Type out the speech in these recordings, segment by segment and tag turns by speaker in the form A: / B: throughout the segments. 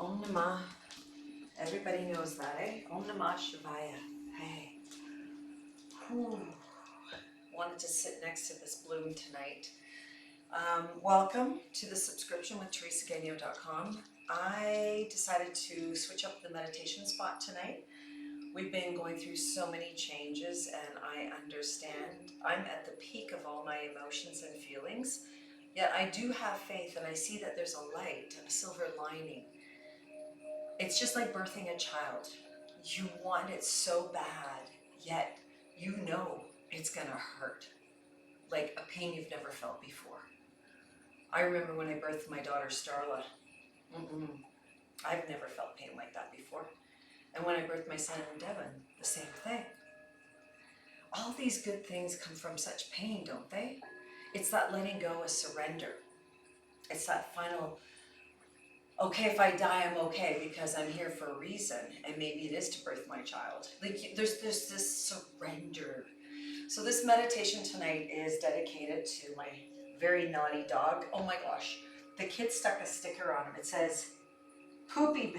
A: Om Namah. Everybody knows that, eh? Om Namah Shivaya. Hey. Whew. Wanted to sit next to this bloom tonight. Welcome to the subscription with teresagagno.com. I decided to switch up the meditation spot tonight. We've been going through so many changes, and I understand I'm at the peak of all my emotions and feelings. Yet I do have faith, and I see that there's a light, a silver lining. It's just like birthing a child. You want it so bad, yet you know it's gonna hurt. Like a pain you've never felt before. I remember when I birthed my daughter Starla. I've never felt pain like that before. And when I birthed my son Devin, the same thing. All these good things come from such pain, don't they? It's that letting go, a surrender. It's that final, okay, if I die, I'm okay because I'm here for a reason, and maybe it is to birth my child. Like there's this surrender. So this meditation tonight is dedicated to my very naughty dog. Oh my gosh, the kid stuck a sticker on him. It says, poopy,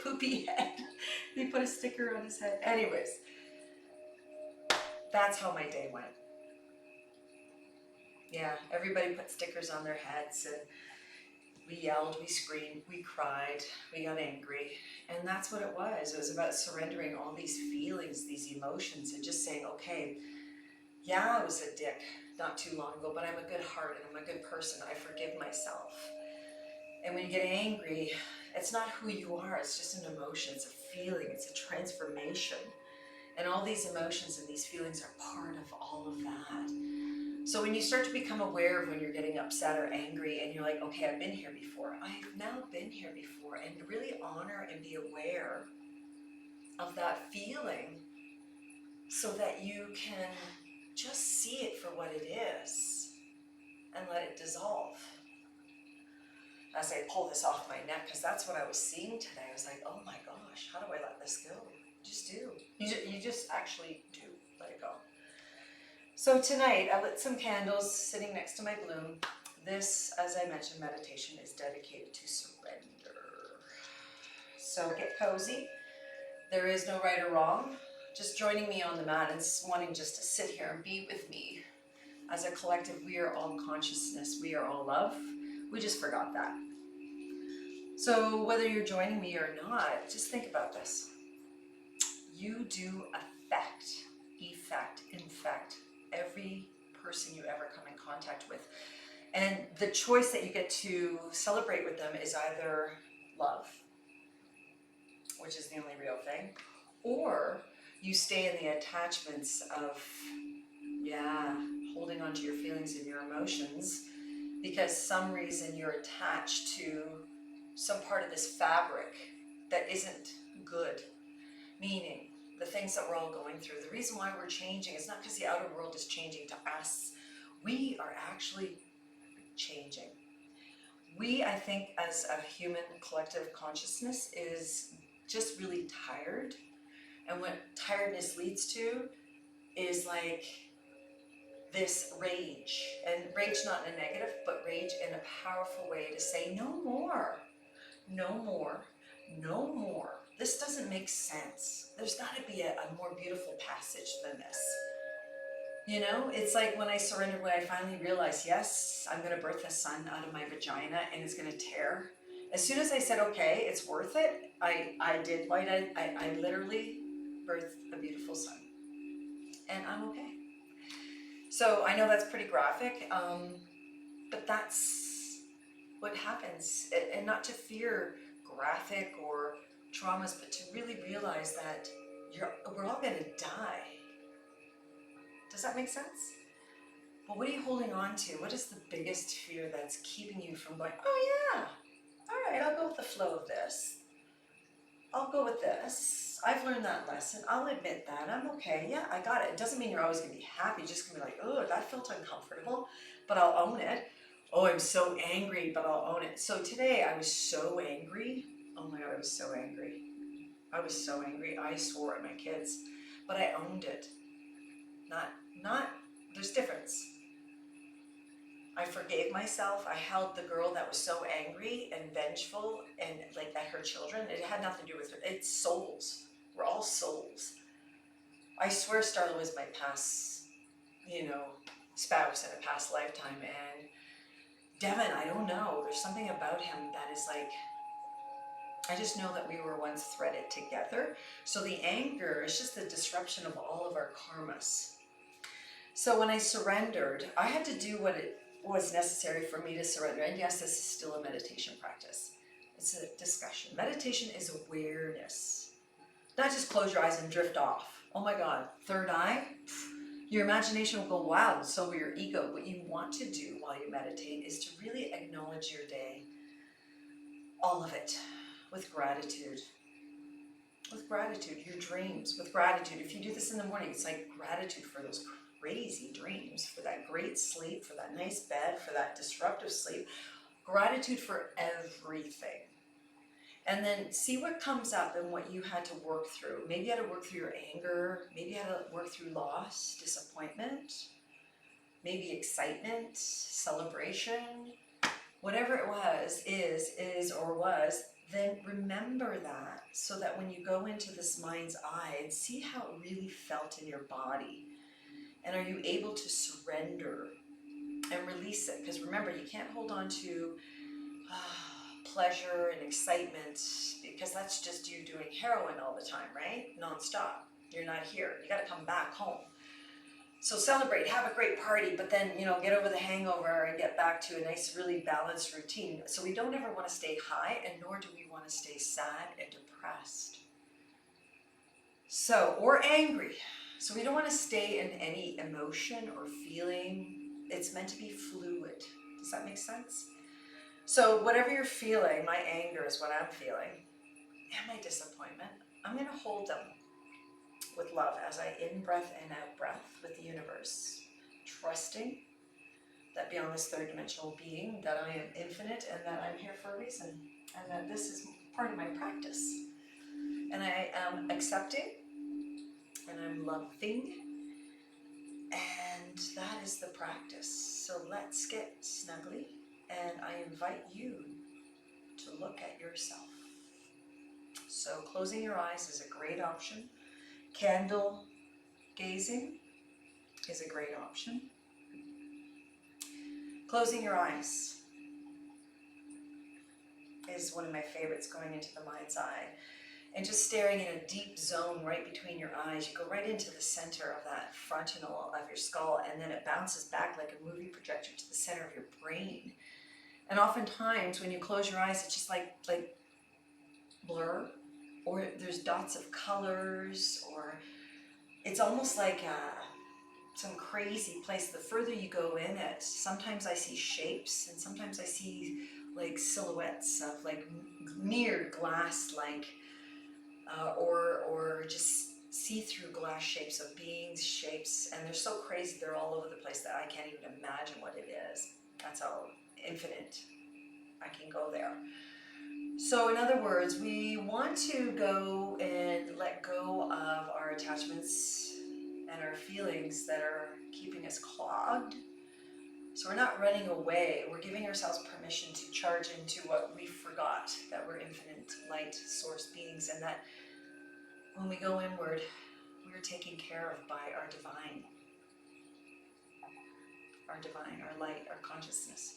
A: poopy head. He put a sticker on his head. Anyways, that's how my day went. Yeah, everybody put stickers on their heads, and we yelled, we screamed, we cried, we got angry. And that's what it was. It was about surrendering all these feelings, these emotions, and just saying, okay, yeah, I was a dick not too long ago, but I'm a good heart and I'm a good person. I forgive myself. And when you get angry, it's not who you are, it's just an emotion, it's a feeling, it's a transformation. And all these emotions and these feelings are part of all of that. So when you start to become aware of when you're getting upset or angry and you're like, okay, I've been here before. I've now been here before. And really honor and be aware of that feeling so that you can just see it for what it is and let it dissolve. As I pull this off my neck, because that's what I was seeing today. I was like, oh my gosh, how do I let this go? Just do. You just actually do let it go. So tonight, I lit some candles sitting next to my bloom. This, as I mentioned, meditation is dedicated to surrender. So get cozy. There is no right or wrong. Just joining me on the mat and wanting just to sit here and be with me. As a collective, we are all consciousness. We are all love. We just forgot that. So whether you're joining me or not, just think about this. You do infect every person you ever come in contact with. And the choice that you get to celebrate with them is either love, which is the only real thing, or you stay in the attachments of, holding on to your feelings and your emotions because some reason you're attached to some part of this fabric that isn't good. Meaning, the things that we're all going through, the reason why we're changing is not because the outer world is changing to us. We are actually changing. We, I think, as a human collective consciousness, is just really tired. And what tiredness leads to is like this rage. And rage not in a negative, but rage in a powerful way to say, no more, no more, no more. This doesn't make sense. There's got to be a more beautiful passage than this. You know, it's like when I surrendered, when I finally realized, yes, I'm going to birth a son out of my vagina and it's going to tear. As soon as I said, okay, it's worth it, I did what I literally birthed a beautiful son. And I'm okay. So I know that's pretty graphic, but that's what happens. And not to fear graphic or traumas, but to really realize that we're all going to die. Does that make sense? But what are you holding on to? What is the biggest fear that's keeping you from going, oh yeah, all right, I'll go with the flow of this. I'll go with this. I've learned that lesson. I'll admit that. I'm okay. Yeah, I got it. It doesn't mean you're always going to be happy. You're just going to be like, oh, that felt uncomfortable, but I'll own it. Oh, I'm so angry, but I'll own it. So today I was so angry. Oh my God, I was so angry. I was so angry. I swore at my kids, but I owned it. Not, there's difference. I forgave myself. I held the girl that was so angry and vengeful and like at her children. It had nothing to do with her. It's souls. We're all souls. I swear Starla was my past, spouse in a past lifetime. And Devin, I don't know. There's something about him that is like, I just know that we were once threaded together. So the anger is just the disruption of all of our karmas. So when I surrendered, I had to do what it was necessary for me to surrender. And yes, this is still a meditation practice. It's a discussion. Meditation is awareness. Not just close your eyes and drift off. Oh my God, third eye? Your imagination will go wild, so will your ego. What you want to do while you meditate is to really acknowledge your day. All of it. With gratitude. With gratitude. Your dreams. With gratitude. If you do this in the morning, it's like gratitude for those crazy dreams, for that great sleep, for that nice bed, for that disruptive sleep. Gratitude for everything. And then see what comes up and what you had to work through. Maybe you had to work through your anger. Maybe you had to work through loss, disappointment, maybe excitement, celebration. Whatever it was, is, or was, then remember that so that when you go into this mind's eye and see how it really felt in your body. And are you able to surrender and release it? Because remember, you can't hold on to pleasure and excitement because that's just you doing heroin all the time, right? Non-stop. You're not here. You got to come back home. So celebrate, have a great party, but then, get over the hangover and get back to a nice, really balanced routine. So we don't ever want to stay high, and nor do we want to stay sad and depressed. So, or angry. So we don't want to stay in any emotion or feeling. It's meant to be fluid. Does that make sense? So whatever you're feeling, my anger is what I'm feeling, and my disappointment, I'm going to hold them with love as I in-breath and out-breath with the universe, trusting that beyond this third dimensional being, that I am infinite and that I'm here for a reason, and that this is part of my practice. And I am accepting, and I'm loving, and that is the practice. So let's get snuggly, and I invite you to look at yourself. So closing your eyes is a great option. Candle gazing is a great option. Closing your eyes is one of my favorites, going into the mind's eye. And just staring in a deep zone right between your eyes. You go right into the center of that frontal of your skull, and then it bounces back like a movie projector to the center of your brain. And oftentimes when you close your eyes, it's just like blur, or there's dots of colors, or it's almost like some crazy place. The further you go in it, sometimes I see shapes, and sometimes I see like silhouettes of like mirrored glass, like or just see-through glass shapes of beings, shapes, and they're so crazy, they're all over the place that I can't even imagine what it is. That's how infinite I can go there. So in other words, we want to go and let go of our attachments and our feelings that are keeping us clogged. So we're not running away, we're giving ourselves permission to charge into what we forgot, that we're infinite light source beings, and that when we go inward, we're taken care of by our divine, our light, our consciousness.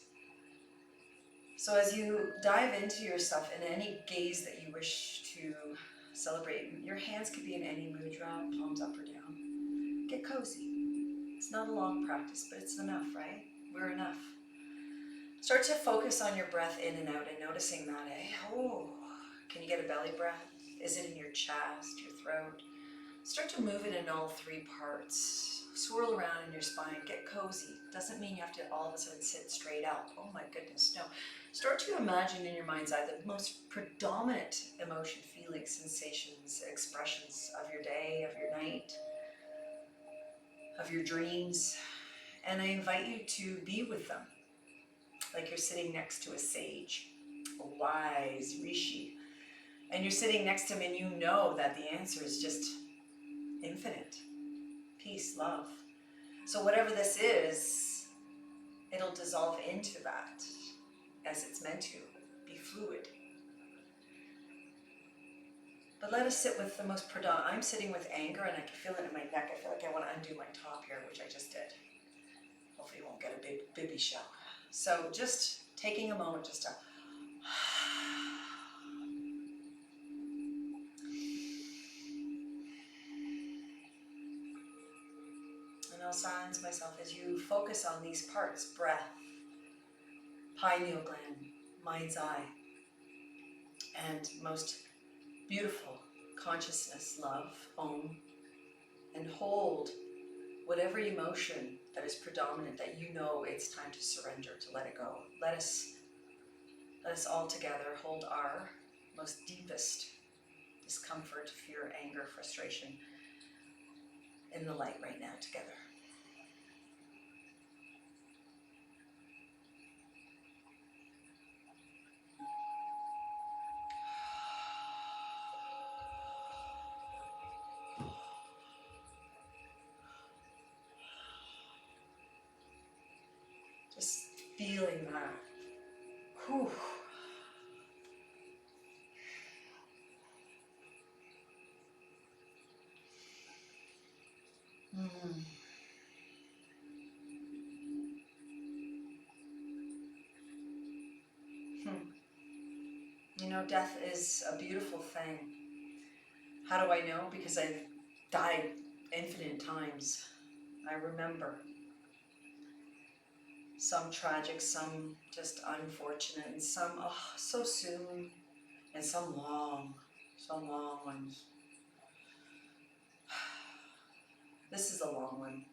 A: So as you dive into yourself in any gaze that you wish to celebrate, your hands could be in any mudra, palms up or down. Get cozy. It's not a long practice, but it's enough, right? We're enough. Start to focus on your breath in and out and noticing that, Oh, can you get a belly breath? Is it in your chest, your throat? Start to move it in all three parts. Swirl around in your spine, get cozy. Doesn't mean you have to all of a sudden sit straight up. Oh my goodness, no. Start to imagine in your mind's eye the most predominant emotion, feelings, sensations, expressions of your day, of your night, of your dreams. And I invite you to be with them, like you're sitting next to a sage, a wise rishi. And you're sitting next to him and you know that the answer is just infinite. Peace, love. So whatever this is, it'll dissolve into that as it's meant to, be fluid. But let us sit with the most predominant. I'm sitting with anger and I can feel it in my neck. I feel like I want to undo my top here, which I just did. Hopefully you won't get a big bibby show. So just taking a moment just to and I'll silence myself as you focus on these parts: breath, pineal gland, mind's eye, and most beautiful consciousness, love, Om, and hold whatever emotion that is predominant, that you know it's time to surrender, to let it go. Let us all together hold our most deepest discomfort, fear, anger, frustration in the light right now together. Just feeling that. Whew. Mm. You know, death is a beautiful thing. How do I know? Because I've died infinite times. I remember. Some tragic, some just unfortunate, and some, oh, so soon, and some long ones. This is a long one,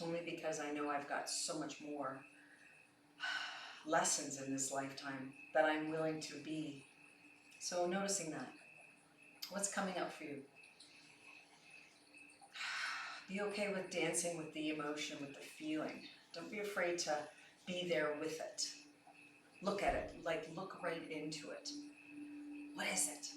A: only because I know I've got so much more lessons in this lifetime that I'm willing to be. So noticing that, what's coming up for you? Be okay with dancing with the emotion, with the feeling. Don't be afraid to be there with it. Look at it, like look right into it. What is it?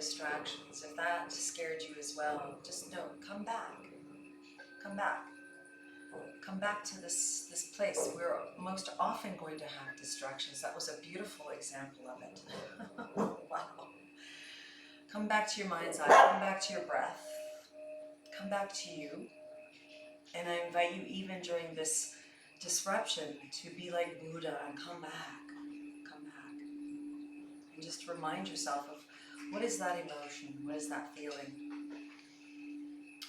A: distractions, if that scared you as well, just know, come back. Come back. Come back to this place. We're most often going to have distractions. That was a beautiful example of it. Wow. Come back to your mind's eye. Come back to your breath. Come back to you. And I invite you, even during this disruption, to be like Buddha and come back. Come back. And just remind yourself of what is that emotion? What is that feeling?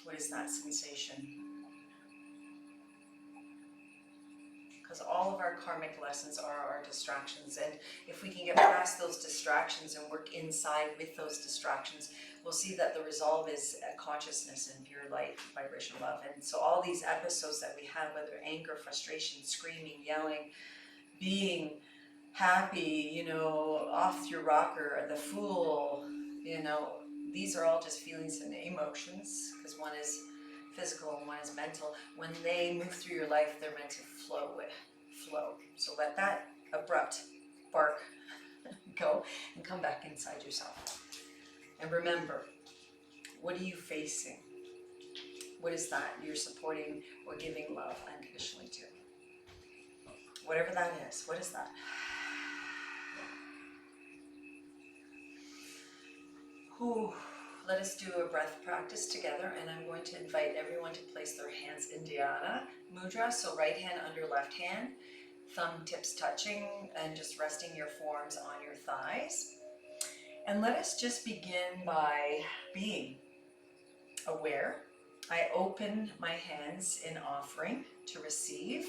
A: What is that sensation? Because all of our karmic lessons are our distractions, and if we can get past those distractions and work inside with those distractions, we'll see that the resolve is a consciousness and pure light, vibration, love. And so all these episodes that we have, whether anger, frustration, screaming, yelling, being happy, you know, off your rocker, the fool, you know, these are all just feelings and emotions, because one is physical and one is mental. When they move through your life, they're meant to flow. So let that abrupt bark go and come back inside yourself. And remember, what are you facing? What is that you're supporting or giving love unconditionally to? Whatever that is, what is that? Whew. Let us do a breath practice together, and I'm going to invite everyone to place their hands in Dhyana Mudra, so right hand under left hand, thumb tips touching, and just resting your forearms on your thighs. And let us just begin by being aware. I open my hands in offering to receive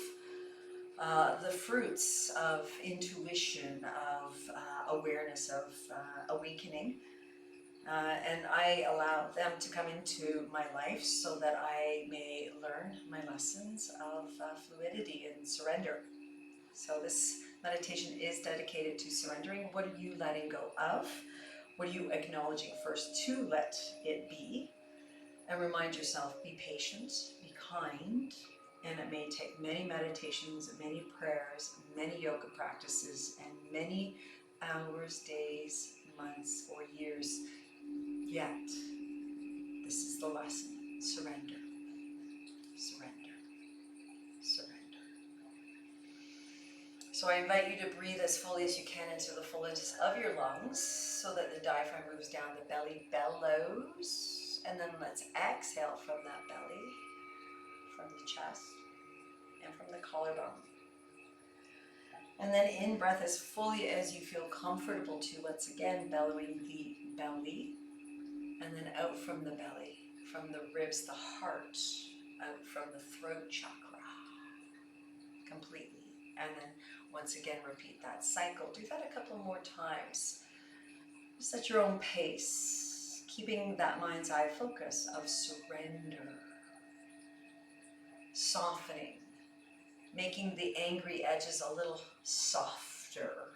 A: the fruits of intuition, of awareness, of awakening. And I allow them to come into my life so that I may learn my lessons of fluidity and surrender. So this meditation is dedicated to surrendering. What are you letting go of? What are you acknowledging first to let it be? And remind yourself, be patient, be kind, and it may take many meditations, many prayers, many yoga practices, and many hours, days, months, or years. Yet, this is the lesson. Surrender. Surrender. Surrender. So I invite you to breathe as fully as you can into the fullness of your lungs so that the diaphragm moves down, the belly bellows. And then let's exhale from that belly, from the chest, and from the collarbone. And then in breath as fully as you feel comfortable to, once again, bellowing the belly. And then out from the belly, from the ribs, the heart, out from the throat chakra, completely. And then once again, repeat that cycle. Do that a couple more times, just at your own pace, keeping that mind's eye focus of surrender, softening, making the angry edges a little softer,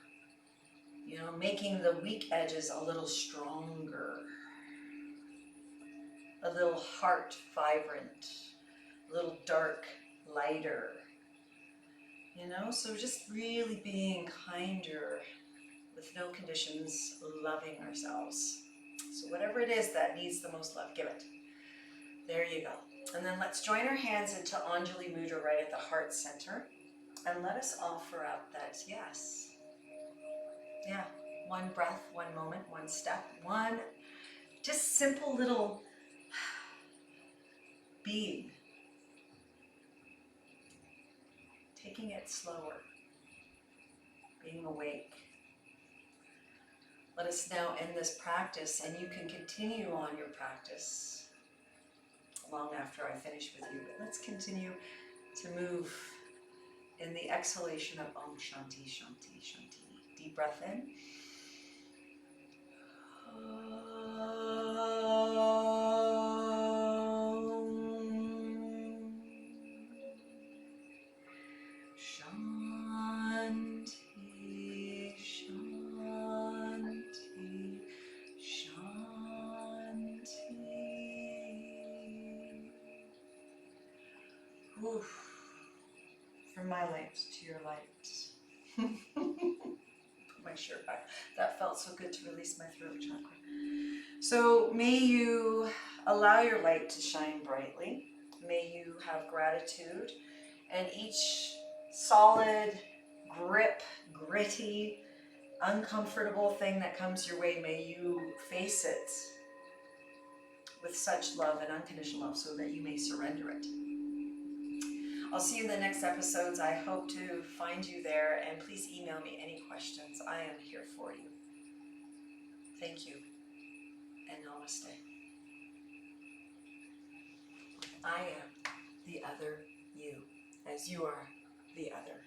A: you know, making the weak edges a little stronger. A little heart vibrant, a little dark, lighter, you know, so just really being kinder with no conditions, loving ourselves. So whatever it is that needs the most love, give it. There you go. And then let's join our hands into Anjali Mudra right at the heart center, and let us offer up that yes. Yeah, one breath, one moment, one step, one just simple little being, taking it slower, being awake. Let us now end this practice, and you can continue on your practice long after I finish with you. But let's continue to move in the exhalation of Om Shanti Shanti Shanti. Deep breath in. Shanti, Shanti, Shanti. Oof. From my light to your light. Put my shirt back. That felt so good to release my throat chakra. So may you allow your light to shine brightly. May you have gratitude, and each solid, gritty, uncomfortable thing that comes your way, may you face it with such love and unconditional love so that you may surrender it. I'll see you in the next episodes. I hope to find you there, and please email me any questions. I am here for you. Thank you, and namaste. I am the other you, as you are the other